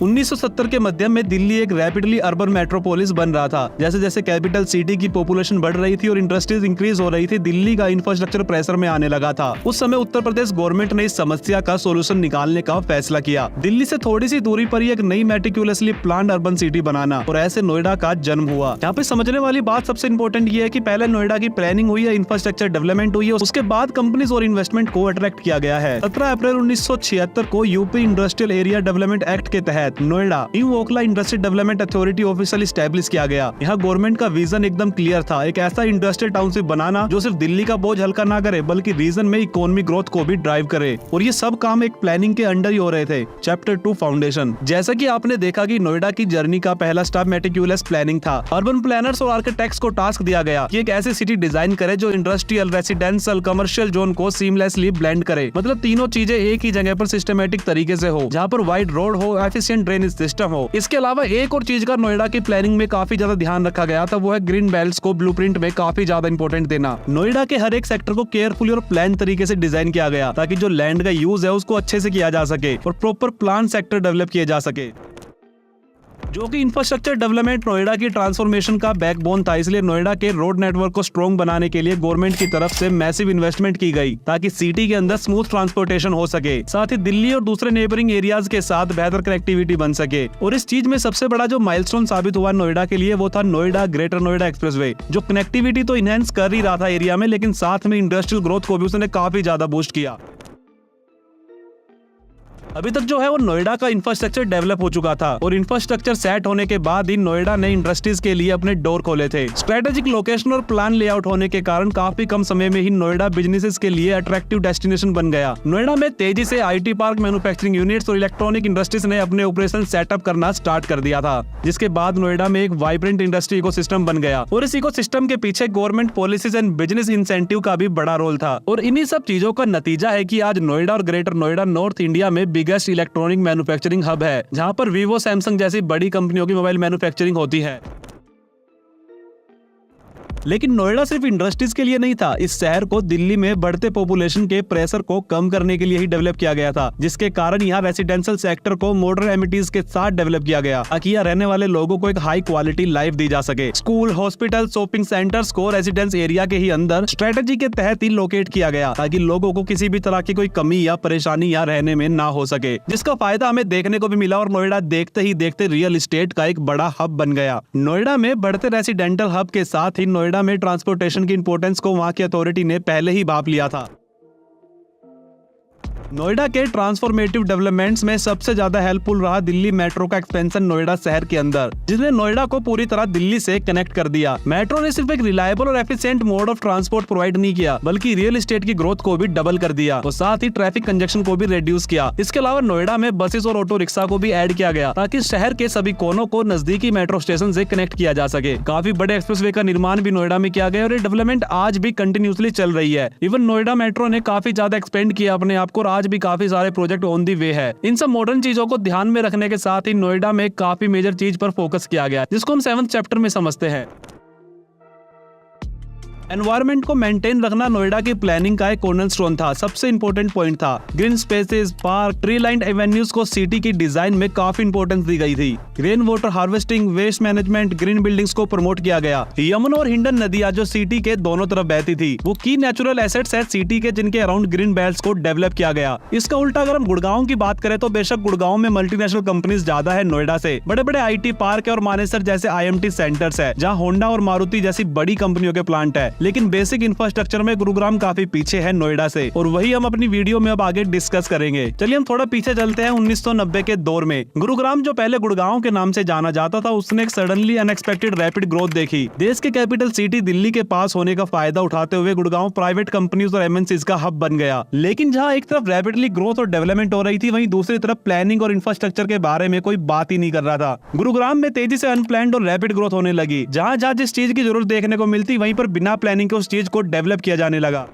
1970 के मध्य में दिल्ली एक रैपिडली अर्बन मेट्रोपोलिस बन रहा था। जैसे जैसे कैपिटल सिटी की पॉपुलेशन बढ़ रही थी और इंडस्ट्रीज इंक्रीज हो रही थी, दिल्ली का इंफ्रास्ट्रक्चर प्रेशर में आने लगा था। उस समय उत्तर प्रदेश गवर्नमेंट ने इस समस्या का सोल्यूशन निकालने का फैसला किया। दिल्ली से थोड़ी सी दूरी पर ही एक नई मेटिकुलसली प्लान्ड अर्बन सिटी बनाना, और ऐसे नोएडा का जन्म हुआ। यहाँ पे समझने वाली बात सबसे इंपॉर्टेंट ये है कि पहले नोएडा की प्लानिंग हुई है, इंफ्रास्ट्रक्चर डेवलपमेंट हुई है, उसके बाद कंपनीज और इन्वेस्टमेंट को अट्रैक्ट किया गया है। 17 अप्रैल 1976 को UP industrial area development act के तहत Noida new Okhla industrial development authority officially establish किया गया। यहाँ गवर्नमेंट का विजन एकदम क्लियर था, एक ऐसा इंडस्ट्रियल टाउनशिप बनाना जो सिर्फ दिल्ली का बोझ हल्का ना करे बल्कि रीजन में इकोनॉमिक ग्रोथ को भी ड्राइव करे। और ये सब काम एक प्लानिंग के अंडर ही हो रहे थे। Chapter 2 foundation. जैसा कि आपने देखा कि नोएडा की जर्नी का पहला स्टेप मेटिकुलस प्लानिंग था। अर्बन प्लानर्स और आर्किटेक्ट्स को टास्क दिया गया कि एक ऐसी सिटी डिजाइन करे जो इंडस्ट्रियल, रेसिडेंशियल, कमर्शियल जोन को सीमलेसली ब्लेंड करे। मतलब तीनों चीजें एक ही जगह पर सिस्टमेटिक तरीके से हो, जहाँ पर वाइड रोड हो, एफिशिएंट ड्रेनेज सिस्टम हो। इसके अलावा एक और चीज का नोएडा की प्लानिंग में काफी ज्यादा ध्यान रखा गया था, वो है ग्रीन बेल्ट्स को ब्लूप्रिंट में काफी ज्यादा इंपॉर्टेंट देना। नोएडा के हर एक सेक्टर को केयरफुली और प्लान तरीके से डिजाइन किया गया ताकि जो लैंड का यूज है उसको अच्छे से किया जा सके और प्रॉपर प्लान सेक्टर डेवलप किए जा सके, जो कि इंफ्रास्ट्रक्चर डेवलपमेंट नोएडा की ट्रांसफॉर्मेशन का बैकबोन था। इसलिए नोएडा के रोड नेटवर्क को स्ट्रॉन्ग बनाने के लिए गवर्नमेंट की तरफ से मैसिव इन्वेस्टमेंट की गई ताकि सिटी के अंदर स्मूथ ट्रांसपोर्टेशन हो सके, साथ ही दिल्ली और दूसरे नेबरिंग एरियाज के साथ बेहतर कनेक्टिविटी बन सके। और इस चीज में सबसे बड़ा जो माइलस्टोन साबित हुआ नोएडा के लिए वो था नोएडा ग्रेटर नोएडा एक्सप्रेसवे, जो कनेक्टिविटी तो इनहेंस कर ही रहा था एरिया में, लेकिन साथ में इंडस्ट्रियल ग्रोथ को भी उसने काफी ज्यादा बूस्ट किया। अभी तक जो है वो नोएडा का इंफ्रास्ट्रक्चर डेवलप हो चुका था और इंफ्रास्ट्रक्चर सेट होने के बाद ही नोएडा ने इंडस्ट्रीज के लिए अपने डोर खोले थे। स्ट्रेटेजिक लोकेशन और प्लान लेआउट होने के कारण काफी कम समय में ही नोएडा बिजनेसेस के लिए अट्रैक्टिव डेस्टिनेशन बन गया। नोएडा में तेजी से आईटी पार्क, मैन्युफैक्चरिंग यूनिट्स और इलेक्ट्रॉनिक इंडस्ट्रीज ने अपने ऑपरेशन सेटअप करना स्टार्ट कर दिया था, जिसके बाद नोएडा में एक वाइब्रेंट इंडस्ट्री इकोसिस्टम बन गया। और इस इकोसिस्टम के पीछे government policies and business incentive का भी बड़ा रोल था। और इन्हीं सब चीजों का नतीजा है कि आज नोएडा और ग्रेटर नोएडा नॉर्थ इंडिया में बिगेस्ट इलेक्ट्रॉनिक मैन्युफैक्चरिंग हब है, जहां पर वीवो, सैमसंग जैसी बड़ी कंपनियों की मोबाइल मैन्युफैक्चरिंग होती है। लेकिन नोएडा सिर्फ इंडस्ट्रीज के लिए नहीं था। इस शहर को दिल्ली में बढ़ते पॉपुलेशन के प्रेशर को कम करने के लिए ही डेवलप किया गया था, जिसके कारण यहाँ रेसिडेंशियल सेक्टर को मॉडर्न एमिनिटीज के साथ डेवलप किया गया ताकि यहाँ रहने वाले लोगों को एक हाई क्वालिटी लाइफ दी जा सके। स्कूल, हॉस्पिटल, शॉपिंग सेंटर्स को रेसिडेंस एरिया के ही अंदर स्ट्रेटेजी के तहत ही लोकेट किया गया ताकि लोगों को किसी भी तरह की कोई कमी या परेशानी यहाँ रहने में ना हो सके, जिसका फायदा हमें देखने को भी मिला। और नोएडा देखते ही देखते रियल एस्टेट का एक बड़ा हब बन गया। नोएडा में बढ़ते रेसिडेंटल हब के साथ ही नोएडा में ट्रांसपोर्टेशन की इंपॉर्टेंस को वहां की अथॉरिटी ने पहले ही भांप लिया था। नोएडा के ट्रांसफॉर्मेटिव डेवलपमेंट्स में सबसे ज्यादा हेल्पफुल रहा दिल्ली मेट्रो का एक्सपेंशन नोएडा शहर के अंदर, जिसने नोएडा को पूरी तरह दिल्ली से कनेक्ट कर दिया। मेट्रो ने सिर्फ एक रिलायबल और efficient mode of transport provide नहीं किया, बल्कि रियल एस्टेट की ग्रोथ को भी डबल कर दिया और साथ ही ट्रैफिक कंजेक्शन को भी रिड्यूस किया। इसके अलावा नोएडा में बसेस और ऑटो रिक्शा को भी ऐड किया गया ताकि शहर के सभी कोनों को नजदीकी मेट्रो स्टेशन से कनेक्ट किया जा सके। काफी बड़े एक्सप्रेसवे का निर्माण भी नोएडा में किया गया और ये डेवलपमेंट आज भी कंटिन्यूसली चल रही है। इवन नोएडा मेट्रो ने काफी ज्यादा एक्सपेंड किया अपने आप को और आज भी काफी सारे प्रोजेक्ट ऑन दी वे है। इन सब मॉडर्न चीजों को ध्यान में रखने के साथ ही नोएडा में काफी मेजर चीज पर फोकस किया गया, जिसको हम 7th चैप्टर में समझते हैं। एनवायरनमेंट को मेंटेन रखना नोएडा की प्लानिंग का एक कॉर्नरस्टोन था, सबसे इंपॉर्टेंट पॉइंट था। Green spaces, park, tree lined avenues को सिटी की डिजाइन में काफी इंपॉर्टेंस दी गई थी। Rain water harvesting, waste management, green buildings को प्रमोट किया गया। यमुना और हिंडन नदियां जो सिटी के दोनों तरफ बहती थी, वो की नेचुरल एसेट्स है सिटी के, जिनके अराउंड ग्रीन बेल्ट्स को डेवलप किया गया। इसका उल्टा अगर हम गुड़गांव की बात करें तो बेशक गुड़गांव में मल्टीनेशनल कंपनीज ज्यादा है नोएडा से। बड़े बड़े आईटी पार्क है और मानेसर जैसे IMT सेंटर्स है, जहाँ होंडा और मारुति जैसी बड़ी कंपनियों के प्लांट है। लेकिन बेसिक इंफ्रास्ट्रक्चर में गुरुग्राम काफी पीछे है नोएडा से, और वही हम अपनी वीडियो में अब आगे डिस्कस करेंगे। चलिए हम थोड़ा पीछे चलते हैं 1990 के दौर में। गुरुग्राम जो पहले गुड़गांव के नाम से जाना जाता था, उसने एक सडनली अनएक्सपेक्टेड रैपिड ग्रोथ देखी। देश के कैपिटल सिटी दिल्ली के पास होने का फायदा उठाते हुए गुड़गांव प्राइवेट कंपनीज और MNCs का हब बन गया। लेकिन जहां एक तरफ रैपिडली ग्रोथ और डेवलपमेंट हो रही थी, वहीं दूसरी तरफ प्लानिंग और इंफ्रास्ट्रक्चर के बारे में कोई बात ही नहीं कर रहा था। गुरुग्राम में तेजी से अनप्लान्ड और रैपिड ग्रोथ होने लगी। जहां जहां जिस चीज की जरूरत देखने को मिलती, वहीं पर बिना प्लानिंग के उस चीज को डेवलप किया जाने लगा।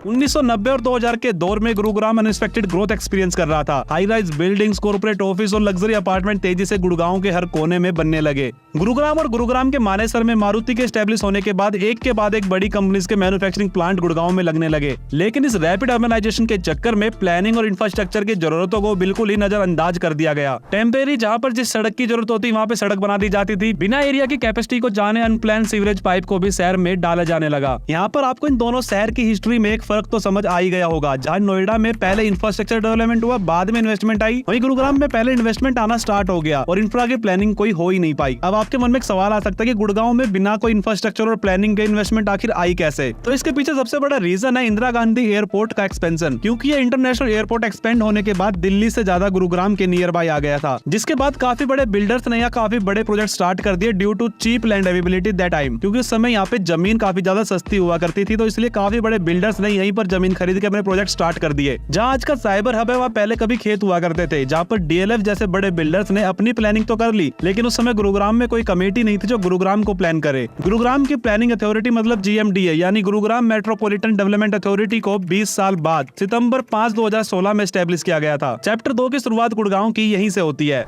1990 और 2000 के दौर में गुरुग्राम अनएक्सपेक्टेड ग्रोथ एक्सपीरियंस कर रहा था। High rise buildings, corporate office और लग्जरी अपार्टमेंट तेजी से गुड़गांव के हर कोने में बनने लगे। गुरुग्राम और गुरुग्राम के मानेसर में मारुति के एस्टेब्लिश होने के बाद एक बड़ी कंपनीज के मैन्युफैक्चरिंग प्लांट गुड़गांव में लगने लगे। लेकिन इस रैपिड अर्बनाइजेशन के चक्कर में प्लानिंग और इंफ्रास्ट्रक्चर की जरूरतों को बिल्कुल ही नजरअंदाज कर दिया गया। टेम्परेरी जहां पर जिस सड़क की जरूरत होती वहां पे सड़क बना दी जाती थी। बिना एरिया की कैपेसिटी को जाने अनप्लान सीवरेज पाइप को भी शहर में डाला जाने लगा। यहाँ पर आपको इन दोनों शहर की हिस्ट्री में एक फर्क तो समझ आ ही गया होगा। जहाँ नोएडा में पहले इंफ्रास्ट्रक्चर डेवलपमेंट हुआ, बाद में इन्वेस्टमेंट आई, वहीं गुरुग्राम में पहले इन्वेस्टमेंट आना स्टार्ट हो गया और इंफ्रा की प्लानिंग कोई हो ही नहीं पाई। अब आपके मन में एक सवाल आ सकता है कि गुड़गांव में बिना कोई इंफ्रास्ट्रक्चर और प्लानिंग के इन्वेस्टमेंट आखिर आई कैसे? तो इसके पीछे सबसे बड़ा रीजन है इंदिरा गांधी एयरपोर्ट का एक्सपेंशन, क्योंकि ये इंटरनेशनल एयरपोर्ट एक्सपेंड होने के बाद दिल्ली से ज्यादा गुरुग्राम के नियर बाय आ गया था, जिसके बाद काफी बड़े बिल्डर्स ने यहाँ काफी बड़े प्रोजेक्ट स्टार्ट कर दिए due to cheap land availability that time, क्योंकि उस समय यहाँ पे जमीन काफी ज्यादा सस्ती हुआ करती थी, तो इसलिए काफी बड़े बिल्डर्स ने यहीं पर जमीन खरीद के अपने प्रोजेक्ट स्टार्ट कर दिए। जहाँ आज का साइबर हब है वहाँ पहले कभी खेत हुआ करते थे, जहाँ पर डीएलएफ जैसे बड़े बिल्डर्स ने अपनी प्लानिंग तो कर ली, लेकिन उस समय गुरुग्राम में कोई कमेटी नहीं थी जो गुरुग्राम को प्लान करे। गुरुग्राम की प्लानिंग अथॉरिटी मतलब जीएमडीए यानी गुरुग्राम मेट्रोपॉलिटन डेवलपमेंट अथॉरिटी को 20 साल बाद सितंबर 5, 2016 में एस्टेब्लिश किया गया था। चैप्टर 2 की शुरुआत गुड़गांव की यहीं से होती है।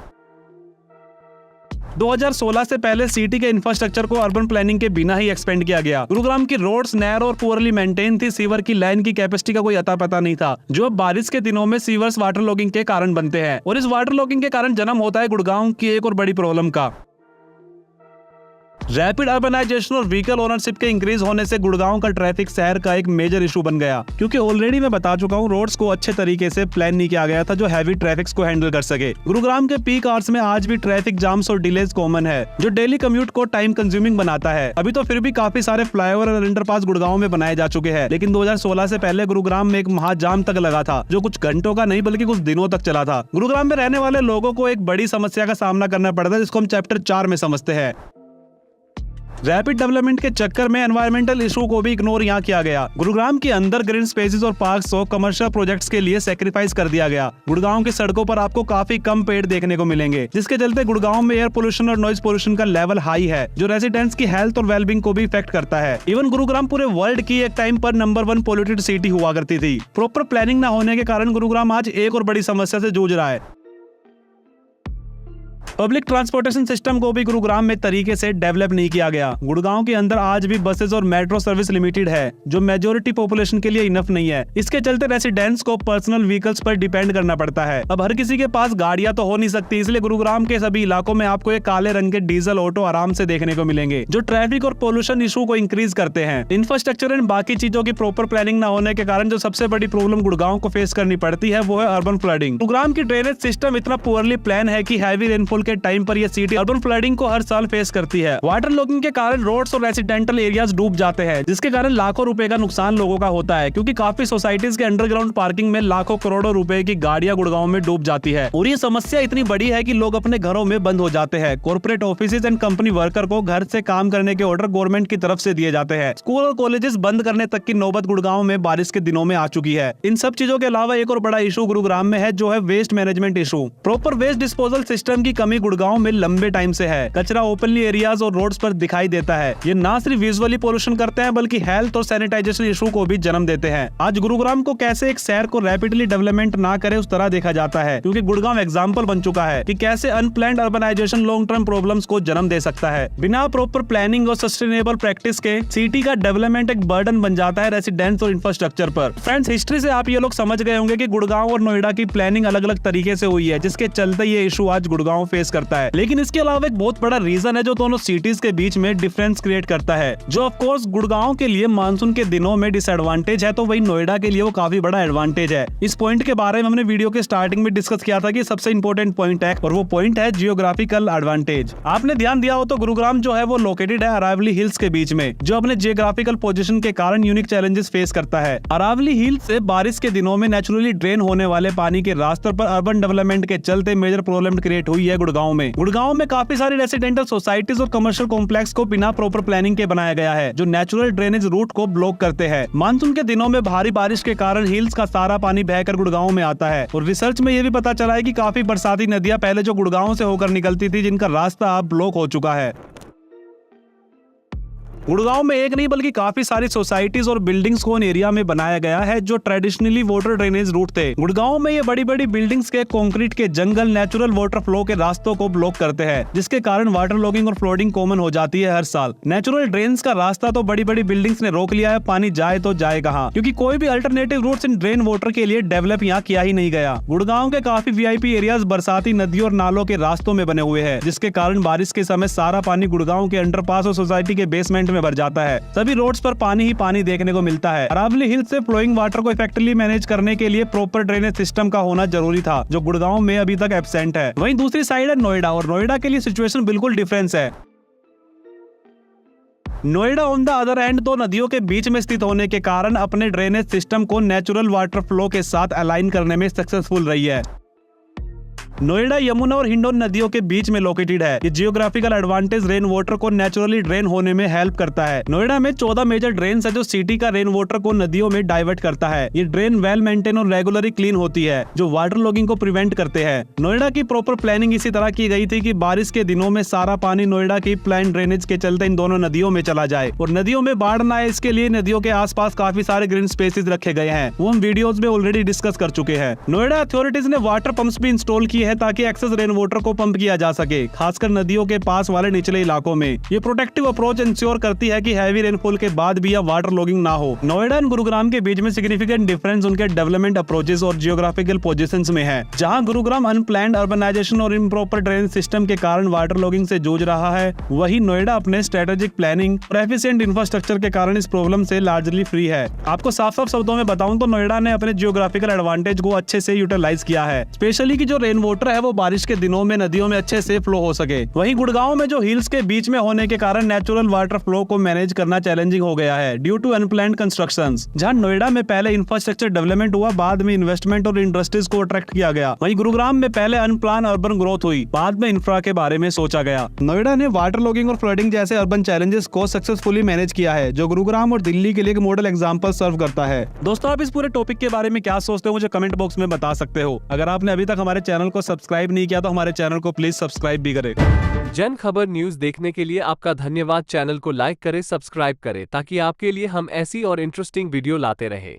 2016 से पहले सिटी के इंफ्रास्ट्रक्चर को अर्बन प्लानिंग के बिना ही एक्सपेंड किया गया। गुरुग्राम की रोड्स नैरो और पुअरली मेंटेन थी, सीवर की लाइन की कैपेसिटी का कोई अता पता नहीं था, जो अब बारिश के दिनों में सीवर्स वाटर लॉगिंग के कारण बनते हैं, और इस वाटर लॉगिंग के कारण जन्म होता है गुड़गांव की एक और बड़ी प्रॉब्लम का। रैपिड अर्बनाइजेशन और व्हीकल ओनरशिप के इंक्रीज होने से गुड़गांव का ट्रैफिक शहर का एक मेजर इशू बन गया, क्योंकि ऑलरेडी मैं बता चुका हूँ रोड्स को अच्छे तरीके से प्लान नहीं किया गया था जो हैवी ट्रैफिक को हैंडल कर सके। गुरुग्राम के पीक आवर्स में आज भी ट्रैफिक जाम्स और डिलेज कॉमन है, जो डेली कम्यूट को टाइम कंज्यूमिंग बनाता है। अभी तो फिर भी काफी सारे फ्लाईओवर और अंडरपास गुड़गांव में बनाए जा चुके हैं, लेकिन 2016 से पहले गुरुग्राम में एक महाजाम तक लगा था, जो कुछ घंटों का नहीं बल्कि कुछ दिनों तक चला था। गुरुग्राम में रहने वाले लोगों को एक बड़ी समस्या का सामना करना पड़ता है, जिसको हम चैप्टर 4 में समझते हैं। रैपिड डेवलपमेंट के चक्कर में एनवायरमेंटल इशू को भी इग्नोर यहाँ किया गया। गुरुग्राम के अंदर ग्रीन स्पेसेस और पार्क्स को कमर्शियल प्रोजेक्ट्स के लिए सैक्रिफाइस कर दिया गया। गुड़गांव की सड़कों पर आपको काफी कम पेड़ देखने को मिलेंगे, जिसके चलते गुड़गांव में एयर पोल्यूशन और नॉइज पोल्यूशन का लेवल हाई है, जो रेजिडेंट्स की हेल्थ और वेलबींग को भी इफेक्ट करता है। इवन गुरुग्राम पूरे वर्ल्ड की एक टाइम पर नंबर 1 पोल्यूटेड सिटी हुआ करती थी। प्रॉपर प्लानिंग न होने के कारण गुरुग्राम आज एक और बड़ी समस्या से जूझ रहा है। पब्लिक ट्रांसपोर्टेशन सिस्टम को भी गुरुग्राम में तरीके से डेवलप नहीं किया गया। गुड़गांव के अंदर आज भी बसेस और मेट्रो सर्विस लिमिटेड है, जो मेजोरिटी पॉपुलेशन के लिए इनफ नहीं है। इसके चलते रेसिडेंट्स को पर्सनल व्हीकल्स पर डिपेंड करना पड़ता है। अब हर किसी के पास गाड़ियां तो हो नहीं सकती, इसलिए गुरुग्राम के सभी इलाकों में आपको एक काले रंग के डीजल ऑटो आराम से देखने को मिलेंगे, जो ट्रैफिक और पोल्यूशन इशू को इंक्रीज करते हैं। इंफ्रास्ट्रक्चर एंड बाकी चीजों की प्रॉपर प्लानिंग न होने के कारण जो सबसे बड़ी प्रॉब्लम गुड़गांव को फेस करनी पड़ती है वो है अर्बन फ्लडिंग। गुरुग्राम की ड्रेनेज सिस्टम इतना पुअरली प्लान है कि हैवी रेनफॉल के टाइम पर यह सिटी अर्बन फ्लडिंग को हर साल फेस करती है। वाटर लॉगिंग के कारण रोड्स और रेसिडेंटल एरियाज डूब जाते हैं, जिसके कारण लाखों रुपए का नुकसान लोगों का होता है, क्योंकि काफी सोसाइटीज के अंडरग्राउंड पार्किंग में लाखों करोड़ों रुपए की गाड़ियां गुड़गांव में डूब जाती है। और ये समस्या इतनी बड़ी है कि लोग अपने घरों में बंद हो जाते हैं। Corporate offices and company worker को घर से काम करने के ऑर्डर गवर्नमेंट की तरफ से दिए जाते हैं। स्कूल और कॉलेजेस बंद करने तक की नौबत गुड़गांव में बारिश के दिनों में आ चुकी है। इन सब चीजों के अलावा एक और बड़ा इशू गुरुग्राम में है, जो है waste management issue. Proper waste disposal system की कमी गुड़गांव में लंबे टाइम से है। कचरा ओपनली एरियाज और रोड्स पर दिखाई देता है। ये ना सिर्फ विजुअली पोल्यूशन करते हैं, बल्कि हेल्थ और सैनिटाइजेशन इशू को भी जन्म देते हैं। आज गुरुग्राम को कैसे एक शहर को रैपिडली डेवलपमेंट ना करे उस तरह देखा जाता है, क्योंकि गुड़गांव एग्जाम्पल बन चुका है कि कैसे unplanned urbanization long term problems को जन्म दे सकता है। बिना प्रॉपर प्लानिंग और सस्टेनेबल प्रैक्टिस के सिटी का डेवलपमेंट एक बर्डन बन जाता है रेसिडेंट्स और इंफ्रास्ट्रक्चर पर। फ्रेंड्स, हिस्ट्री से आप ये लोग समझ गए होंगे कि गुड़गांव और नोएडा की प्लानिंग अलग अलग तरीके से हुई है, जिसके चलते ये इशू आज गुड़गांव फेस करता है। लेकिन इसके अलावा एक बहुत बड़ा रीजन है जो दोनों सिटीज के बीच में डिफरेंस क्रिएट करता है, जो ऑफ कोर्स गुड़गांव के लिए मानसून के दिनों में डिसएडवांटेज है, तो वही नोएडा के लिए वो काफी बड़ा एडवांटेज है। इस पॉइंट के बारे में हमने वीडियो के स्टार्टिंग में डिस्कस किया था कि सबसे इंपॉर्टेंट पॉइंट है, और वो पॉइंट है जियोग्राफिकल एडवांटेज। आपने ध्यान दिया हो तो गुरुग्राम जो है वो लोकेटेड है अरावली हिल्स के बीच में, जो अपने जियोग्राफिकल पोजीशन के कारण यूनिक चैलेंजेस फेस करता है। अरावली हिल्स से बारिश के दिनों में नेचुरली ड्रेन होने वाले पानी के रास्तों पर अर्बन डेवलपमेंट के चलते मेजर प्रॉब्लम क्रिएट हुई है गुड़गांव में। गुड़गांव में काफी सारी रेसिडेंटल सोसाइटीज और कमर्शियल कॉम्प्लेक्स को बिना प्रॉपर प्लानिंग के बनाया गया है, जो नेचुरल ड्रेनेज रूट को ब्लॉक करते हैं। मानसून के दिनों में भारी बारिश के कारण हिल्स का सारा पानी बहकर गुड़गांव में आता है, और रिसर्च में ये भी पता चला है कि काफी बरसाती नदियां पहले जो गुड़गांव से होकर निकलती थी, जिनका रास्ता अब ब्लॉक हो चुका है। गुड़गांव में एक नहीं बल्कि काफी सारी सोसाइटीज और बिल्डिंग्स को इन एरिया में बनाया गया है जो ट्रेडिशनली वाटर ड्रेनेज रूट थे। गुड़गांव में ये बड़ी बड़ी बिल्डिंग्स के कंक्रीट के जंगल नेचुरल वाटर फ्लो के रास्तों को ब्लॉक करते हैं, जिसके कारण वाटर लॉगिंग और फ्लोडिंग कॉमन हो जाती है हर साल। नेचुरल ड्रेन्स का रास्ता तो बड़ी बड़ी बिल्डिंग्स ने रोक लिया है, पानी जाए तो जाए कहाँ, क्योंकि कोई भी alternative routes in drain water के लिए डेवलप यहाँ किया ही नहीं गया। गुड़गांव के काफी वीआईपी एरियाज बरसाती नदियों और नालों के रास्तों में बने हुए हैं, जिसके कारण बारिश के समय सारा पानी गुड़गांव के अंडरपास और सोसाइटी के बेसमेंट में भर जाता है। सभी रोड्स पर पानी ही पानी देखने को मिलता है। अरावली हिल्स से फ्लोइंग वाटर को इफेक्टिवली मैनेज करने के लिए प्रॉपर ड्रेनेज सिस्टम का होना जरूरी था, जो गुड़गांव में अभी तक एब्सेंट है। वहीं दूसरी साइड है नोएडा, और नोएडा के लिए सिचुएशन बिल्कुल डिफरेंस है। Noida on the other and तो नदियों के बीच में स्थित होने के कारण अपने ड्रेनेज सिस्टम को नेचुरल वाटर फ्लो के साथ अलाइन करने में सक्सेसफुल रही है। नोएडा यमुना और हिंडोन नदियों के बीच में लोकेटेड है। ये जियोग्राफिकल एडवांटेज रेन वाटर को नेचुरली ड्रेन होने में हेल्प करता है। नोएडा में 14 मेजर ड्रेन्स है जो सिटी का रेन वाटर को नदियों में डाइवर्ट करता है। ये ड्रेन वेल मेंटेन और रेगुलरली क्लीन होती है, जो वाटर लॉगिंग को प्रिवेंट करते हैं। नोएडा की प्रॉपर प्लानिंग इसी तरह की गई थी कि बारिश के दिनों में सारा पानी नोएडा की प्लान ड्रेनेज के चलते इन दोनों नदियों में चला जाए और नदियों में बाढ़ न आए, इसके लिए नदियों के आसपास काफी सारे ग्रीन स्पेसेस रखे गए हैं। वो हम वीडियोस में ऑलरेडी डिस्कस कर चुके हैं। नोएडा अथॉरिटीज ने वाटर पंप्स भी इंस्टॉल किए हैं ताकि एक्सेस रेन वाटर को पंप किया जा सके, खासकर नदियों के पास वाले निचले इलाकों में। ये प्रोटेक्टिव अप्रोच इंश्योर करती है कि हैवी रेनफॉल के बाद भी यह वाटर लॉगिंग ना हो। नोएडा और गुरुग्राम के बीच में सिग्निफिकेंट डिफरेंस उनके डेवलपमेंट अप्रोचेस और जियोग्राफिकल पोजीशंस में है। जहां गुरुग्राम अनप्लान्ड अर्बनाइजेशन और इम्प्रॉपर ड्रेनेज सिस्टम के कारण वाटर लॉगिंग से जूझ रहा है, वहीं नोएडा अपने स्ट्रेटेजिक प्लानिंग और एफिशिएंट इंफ्रास्ट्रक्चर के कारण इस प्रॉब्लम से लार्जली फ्री है। आपको साफ साफ शब्दों में बताऊं तो नोएडा ने अपने जियोग्राफिकल एडवांटेज को अच्छे से यूटिलाइज किया है, स्पेशली कि जो रेन वाटर है वो बारिश के दिनों में नदियों में अच्छे से फ्लो हो सके। वहीं गुड़गांव में जो हिल्स के बीच में होने के कारण नेचुरल वाटर फ्लो को मैनेज करना चैलेंजिंग हो गया है ड्यू टू अनप्लान्ड कंस्ट्रक्शंस। जहां नोएडा में पहले इंफ्रास्ट्रक्चर डेवलपमेंट हुआ, बाद में इन्वेस्टमेंट और इंडस्ट्रीज को अट्रैक्ट किया गया। वहीं गुरुग्राम में पहले अनप्लान अर्बन ग्रोथ हुई, बाद में इंफ्रा के बारे में सोचा गया। नोएडा ने वाटर लॉगिंग और फ्लडिंग जैसे अर्बन चैलेंजेस को सक्सेसफुली मैनेज किया है, जो गुरुग्राम और दिल्ली के लिए एक मॉडल एग्जांपल सर्व करता है। दोस्तों, आप इस पूरे टॉपिक के बारे में क्या सोचते हो मुझे कमेंट बॉक्स में बता सकते हो। अगर आपने अभी तक हमारे चैनल को सब्सक्राइब नहीं किया तो हमारे चैनल को प्लीज सब्सक्राइब भी करें। जन खबर न्यूज देखने के लिए आपका धन्यवाद। चैनल को लाइक करें, सब्सक्राइब करें ताकि आपके लिए हम ऐसी और इंटरेस्टिंग वीडियो लाते रहें।